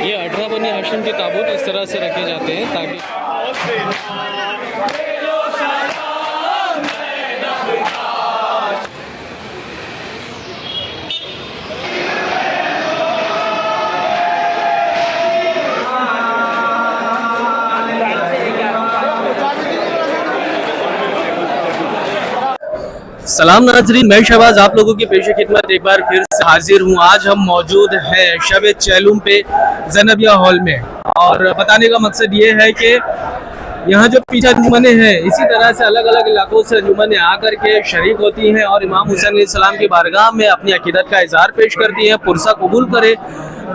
ये 18 बनी हाशिम के ताबूत इस तरह से रखे जाते हैं ताकि सलाम नाजरीन, मैं शहबाज आप लोगों की पेश खिदमत एक बार फिर से हाजिर हूँ। आज हम मौजूद हैं शब चैलूम पे ज़ैनबिया हॉल में, और बताने का मकसद ये है कि यहाँ जो पीछे अंजुमनें हैं इसी तरह से अलग अलग इलाकों से अंजुमनें आकर के शरीक होती हैं और इमाम हुसैन अलैहिस्सलाम की बारगाह में अपनी अकीदत का इजहार पेश करती हैं। पुरसा कबूल करे,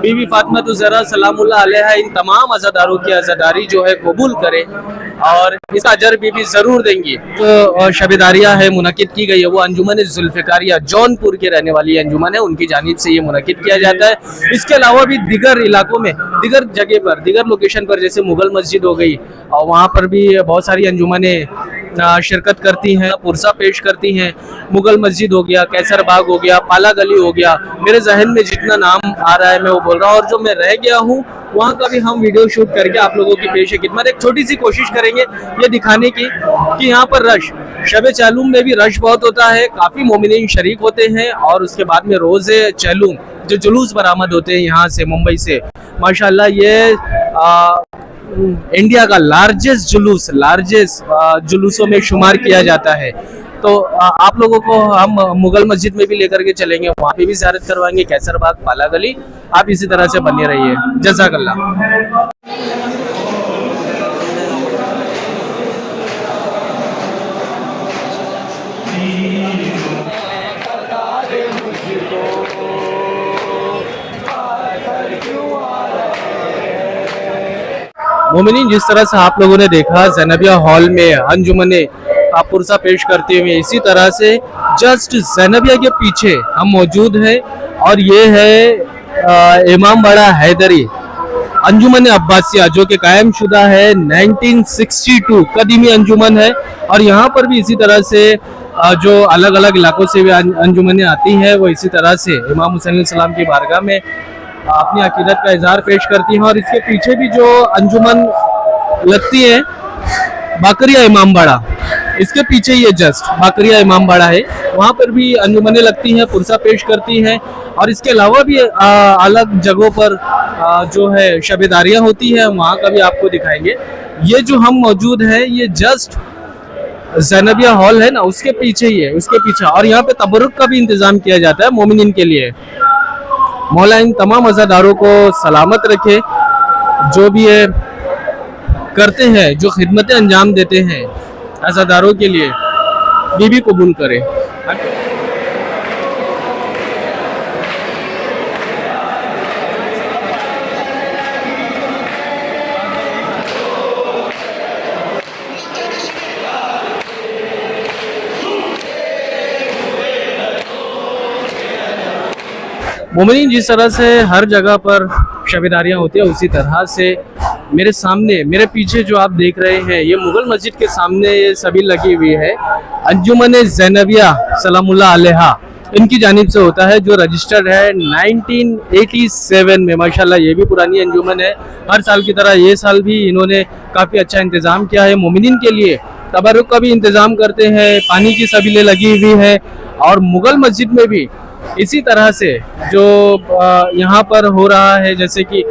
बीवी फातिमा ज़हरा सलामुल्लाह अलैहा इन तमाम अज़ादारों की अज़ादारी जो है कबूल करे और इसका अजर बीबी ज़रूर देंगी। तो शबेदारियाँ है मुनक़िद की गई है, वो अंजुमन ज़ुल्फ़िकारिया जौनपुर के रहने वाली अंजुमन है, उनकी जानिब से ये मुनक़िद किया जाता है। इसके अलावा भी दीगर इलाकों में, दीगर जगह पर, दीगर लोकेशन पर, जैसे मुगल मस्जिद हो गई और वहाँ पर भी बहुत सारी अंजुमनें शिरकत करती हैं, पुरसा पेश करती हैं। मुगल मस्जिद हो गया, कैसर बाग हो गया, पाला गली हो गया, मेरे जहन में जितना नाम आ रहा है मैं वो बोल रहा हूँ। और जो मैं रह गया हूँ वहाँ का भी हम वीडियो शूट करके आप लोगों की पेश खिदमत एक छोटी सी कोशिश करेंगे ये दिखाने की कि यहाँ पर रश शब चैलूम में भी रश बहुत होता है, काफ़ी मोमिनीन शरीक होते हैं। और उसके बाद में रोज़े चैलूम जो जुलूस बरामद होते हैं यहाँ से, मुंबई से, माशाल्लाह ये इंडिया का लार्जेस्ट जुलूसों में शुमार किया जाता है। तो आप लोगों को हम मुगल मस्जिद में भी लेकर के चलेंगे, वहाँ पे भी ज़ियारत करवाएंगे, कैसर बाग, पाला गली। आप इसी तरह से बने रहिए, जज़ाकल्लाह। मोमिनीन, जिस तरह से आप लोगों ने देखा ज़ैनबिया हॉल में अंजुमने पुरसा पेश करते हुए, इसी तरह से जस्ट ज़ैनबिया के पीछे हम मौजूद हैं और ये है इमाम बाड़ा हैदरी अंजुमन अब्बासिया जो कि कायम शुदा है 1962, कदीमी अंजुमन है। और यहाँ पर भी इसी तरह से जो अलग अलग इलाकों से भी अंजुमनें आती हैं वो इसी तरह से इमाम हुसैन अलैहिस्सलाम की बारगाह में अपनी अकीदत का इजहार पेश करती हैं। और इसके पीछे भी जो अंजुमन लगती है बाकरिया इमाम बाड़ा, इसके पीछे ये जस्ट बाकरिया इमाम बाड़ा है, वहाँ पर भी अंजुमनें लगती हैं, पुरसा पेश करती हैं। और इसके अलावा भी अलग जगहों पर जो है शबेदारियाँ होती हैं, वहाँ का भी आपको दिखाएंगे। ये जो हम मौजूद हैं ये जस्ट ज़ैनबिया हॉल है ना, उसके पीछे ही है, उसके पीछे। और यहाँ पे तबरुक का भी इंतज़ाम किया जाता है मोमिनीन के लिए। मौला इन तमाम अज़ादारों को सलामत रखे, जो भी ये करते हैं, जो खिदमतें अंजाम देते हैं अज़ादारों के लिए, बीबी कबूल करे। मोमिनीन, जिस तरह से हर जगह पर शबेदारियाँ होती है उसी तरह से मेरे सामने, मेरे पीछे जो आप देख रहे हैं ये मुगल मस्जिद के सामने ये सभी लगी हुई है अंजुमन ज़ैनबिया सलामुल्लाह अलैहा, इनकी जानिब से होता है, जो रजिस्टर्ड है 1987 में। माशाल्लाह ये भी पुरानी अंजुमन है। हर साल की तरह ये साल भी इन्होंने काफ़ी अच्छा इंतज़ाम किया है मोमिनीन के लिए, तबरुक का भी इंतज़ाम करते हैं, पानी की सबिलें लगी हुई है। और मुगल मस्जिद में भी इसी तरह से जो यहाँ पर हो रहा है, जैसे कि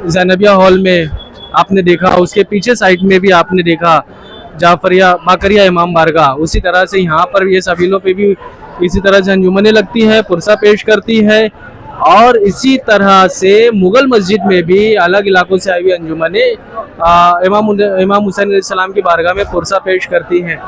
ज़ैनबिया हॉल में आपने देखा, उसके पीछे साइड में भी आपने देखा जाफरिया बाकरिया इमाम बारगाह, उसी तरह से यहाँ पर ये सबिलों पे भी इसी तरह से अंजुमनें लगती है, पुरसा पेश करती है। और इसी तरह से मुगल मस्जिद में भी अलग इलाकों से आई हुई अंजुमनें इमाम हुसैन अलैहिस्सलाम की बारगाह में पुरसा पेश करती हैं।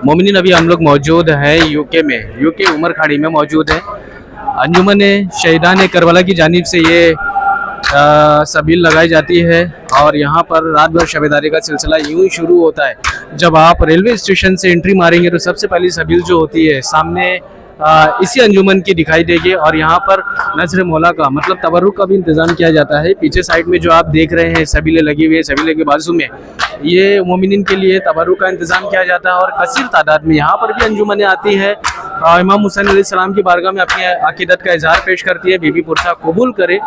मोमिनीन, अभी हम लोग मौजूद हैं यूके में, यूके उमर खाड़ी में मौजूद है। अंजुमन शहीदान करबला की जानिब से ये सबील लगाई जाती है और यहाँ पर रात भर शबेदारी का सिलसिला यूँ ही शुरू होता है। जब आप रेलवे स्टेशन से एंट्री मारेंगे तो सबसे पहली सबील जो होती है सामने इसी अंजुमन की दिखाई देगी। और यहाँ पर नजर मौला का मतलब तबरुक का भी इंतज़ाम किया जाता है। पीछे साइड में जो आप देख रहे हैं सबीलें लगी हुई है, सबीले के बाजू में ये मोमिनीन के लिए तबरुक का इंतज़ाम किया जाता है। और कसीर तादाद में यहाँ पर भी अंजुमनें आती है। इमाम हुसैन अलैहिस्सलाम की बारगाह में अपनी अकीदत का इजहार पेश करती है, बीबी पुरसा कबूल करे।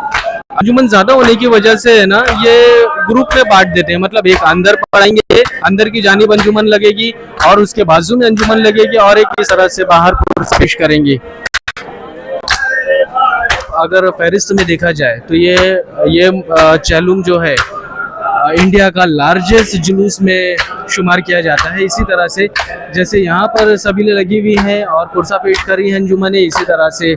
अंजुमन ज्यादा होने की वजह से है ना, ये ग्रुप में बांट देते हैं, मतलब एक अंदर पढ़ाएंगे, अंदर की जानिब अंजुमन लगेगी और उसके बाजू में अंजुमन लगेगी और एक इस तरह से बाहर पेश करेंगे। अगर फहरिस्त में देखा जाए तो ये चैलूम जो है इंडिया का लार्जेस्ट जुलूस में शुमार किया जाता है। इसी तरह से जैसे यहाँ पर सबीलें लगी हुई हैं और पुरसा पेश करी हैं अंजुमने, इसी तरह से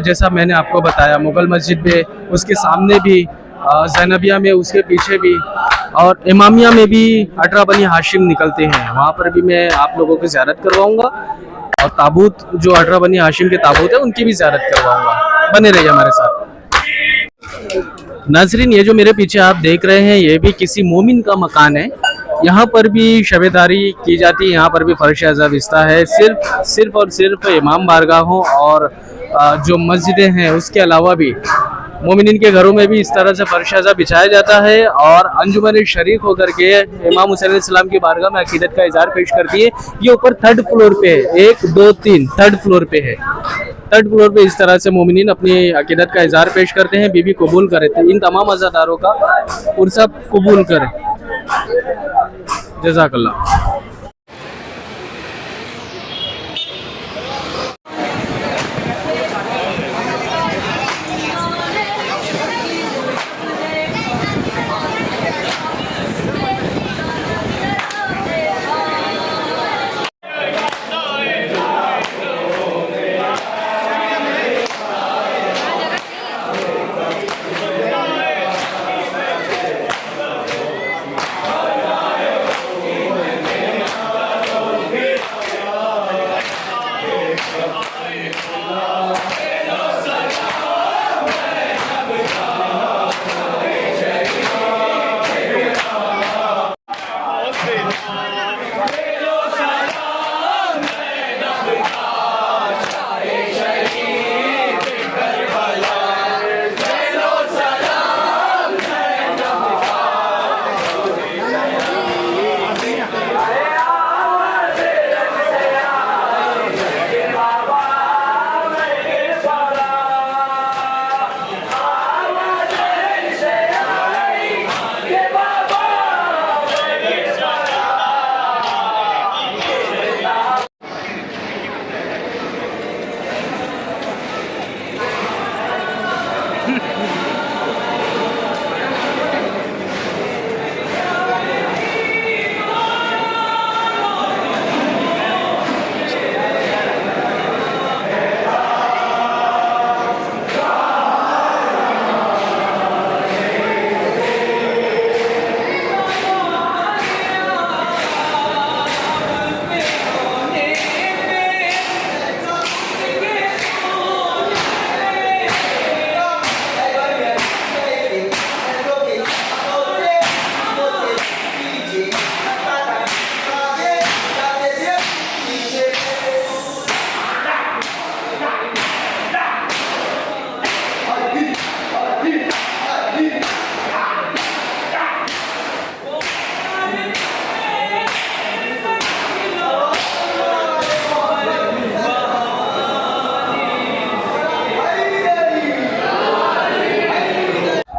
जैसा मैंने आपको बताया मुगल मस्जिद में, उसके सामने भी ज़ैनबिया में, उसके पीछे भी और इमामिया में भी 18 बनी हाशिम निकलते हैं। वहाँ पर भी मैं आप लोगों की ज़ियारत करवाऊँगा और ताबूत जो 18 बनी हाशिम के ताबूत है उनकी भी ज़ियारत करवाऊँगा। बने रहिए हमारे साथ। नाजरीन, ये जो मेरे पीछे आप देख रहे हैं ये भी किसी मोमिन का मकान है। यहाँ पर भी शबेदारी की जाती है, यहाँ पर भी फर्श अज़ा बिस्ता है। सिर्फ और सिर्फ इमाम बारगाहों और जो मस्जिदें हैं उसके अलावा भी मोमिनीन के घरों में भी इस तरह से फर्श अज़ा बिछाया जाता है और अंजुमन शरीक होकर के इमाम हुसैन अलैहिस्सलाम की बारगाह में अकीदत का इजहार पेश करती है। ये ऊपर 3rd फ्लोर पे है, 1 2 3 3rd फ्लोर पे है। 3rd फ्लोर पे इस तरह से मोमिनीन अपनी अकीदत का इजहार पेश करते हैं। बीबी कबूल करे थे, इन तमाम अज़ादारों का पुरसा कबूल करे। जज़ाकल्लाह।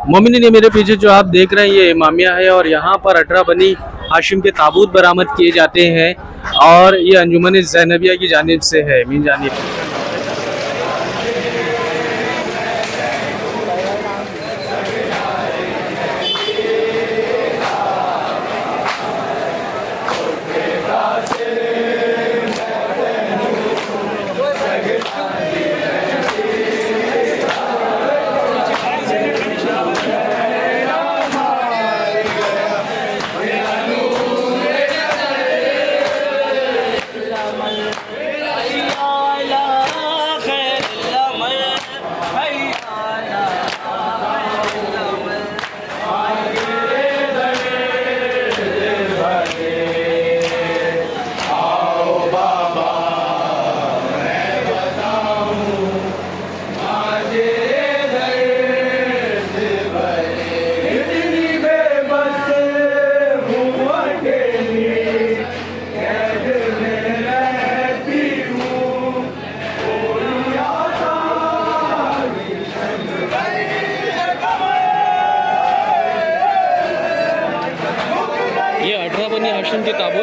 मोमिनीन, ये मेरे पीछे जो आप देख रहे हैं ये इमामिया है और यहाँ पर 18 बनी हाशिम के ताबूत बरामद किए जाते हैं और ये अंजुमन ज़ैनबिया की जानिब से है, मीन जानिब।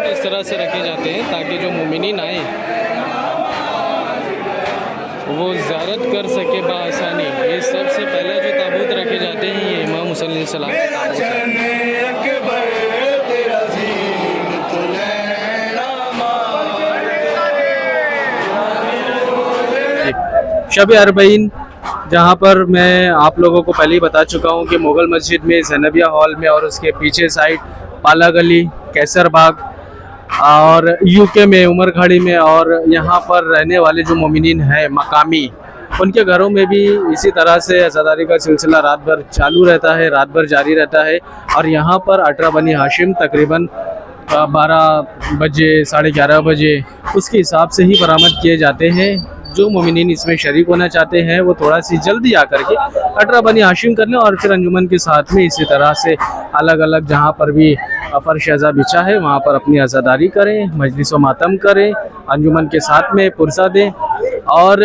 ताबूत इस तरह से रखे जाते हैं ताकि जो मोमिनीन आए वो ज़ियारत कर सके बआसानी। ये सबसे पहले जो ताबूत रखे जाते हैं ये इमाम हुसैन अलैहिस्सलाम के ताबूत हैं। शब अरबईन जहाँ पर मैं आप लोगों को पहले ही बता चुका हूँ कि मुग़ल मस्जिद में, ज़ैनबिया हॉल में और उसके पीछे साइड पाला गली, कैसर बाग और यूके में उमर खाड़ी में और यहाँ पर रहने वाले जो मोमिनीन हैं मकामी, उनके घरों में भी इसी तरह से अज़ादारी का सिलसिला रात भर चालू रहता है, रात भर जारी रहता है। और यहाँ पर 18 बनी हाशिम तकरीबन 12 बजे 11:30 बजे उसके हिसाब से ही बरामद किए जाते हैं। जो मोमिनीन इसमें शरीक होना चाहते हैं वो थोड़ा सी जल्दी आकर के 18 बनी हाशिम कर लें और फिर अंजुमन के साथ में इसी तरह से अलग अलग जहाँ पर भी फर्श अज़ा बिछा है वहाँ पर अपनी अज़ादारी करें, मजलिस व मातम करें, अंजुमन के साथ में पुरसा दें। और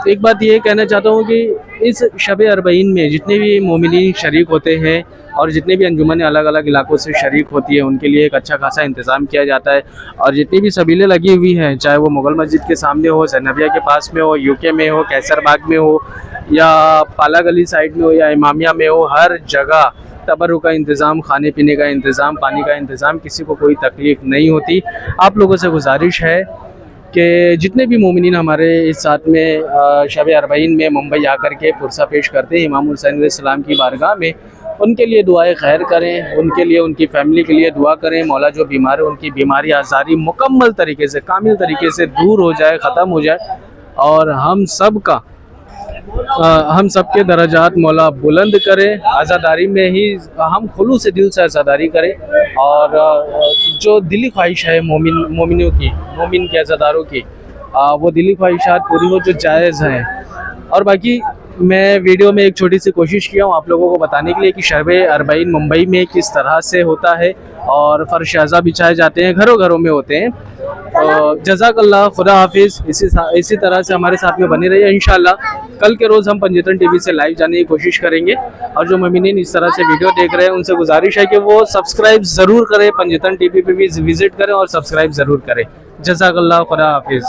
एक बात ये कहना चाहता हूँ कि इस शब अरबईन में जितने भी मोमिनीन शरीक होते हैं और जितने भी अंजुमन अलग अलग इलाकों से शरीक होती है उनके लिए एक अच्छा खासा इंतज़ाम किया जाता है। और जितनी भी सबीलें लगी हुई हैं, चाहे वो मुग़ल मस्जिद के सामने हो, ज़ैनबिया के पास में हो, यूके में हो, कैसर बाग में हो या पाला गली साइड में हो या इमामिया में हो, हर जगह तबर्रुक का इंतज़ाम, खाने पीने का इंतज़ाम, पानी का इंतज़ाम, किसी को कोई तकलीफ़ नहीं होती। आप लोगों से गुजारिश है कि जितने भी मोमिनीन हमारे इस साथ में शब अरबईन में मुंबई आकर के पुरसा पेश करते हैं इमाम हुसैन अलैहिस्सलाम की बारगाह में, उनके लिए दुआए खैर करें, उनके लिए, उनकी फ़ैमिली के लिए दुआ करें। मौला जो बीमार है उनकी बीमारी आज़ारी मुकम्मल तरीके से, कामिल तरीके से दूर हो जाए, ख़त्म हो जाए और हम सब के दर्जात मौला बुलंद करें। आज़ादारी में ही हम खुलूस से दिल से आज़ादारी करें और जो दिली ख्वाहिश है मोमिन के आज़ादारों की, वो दिली ख्वाहिशात पूरी हो जो जायज़ हैं। और बाकी मैं वीडियो में एक छोटी सी कोशिश किया हूँ आप लोगों को बताने के लिए कि शब अरबईन मुंबई में किस तरह से होता है और फ़र्श अज़ा बिछाए जाते हैं, घरों घरों में होते हैं। तो जज़ाकल्लाह, खुदा हाफिज़। इसी तरह से हमारे साथ में बने रहिए। इंशाल्लाह कल के रोज़ हम पंजतन टीवी से लाइव जाने की कोशिश करेंगे। और जो मोमिनीन इस तरह से वीडियो देख रहे हैं उनसे गुजारिश है कि वो सब्सक्राइब ज़रूर करें, पंजतन टीवी पे भी विज़िट करें और सब्सक्राइब ज़रूर करें। जज़ाकल्लाह, खुदा हाफिज़।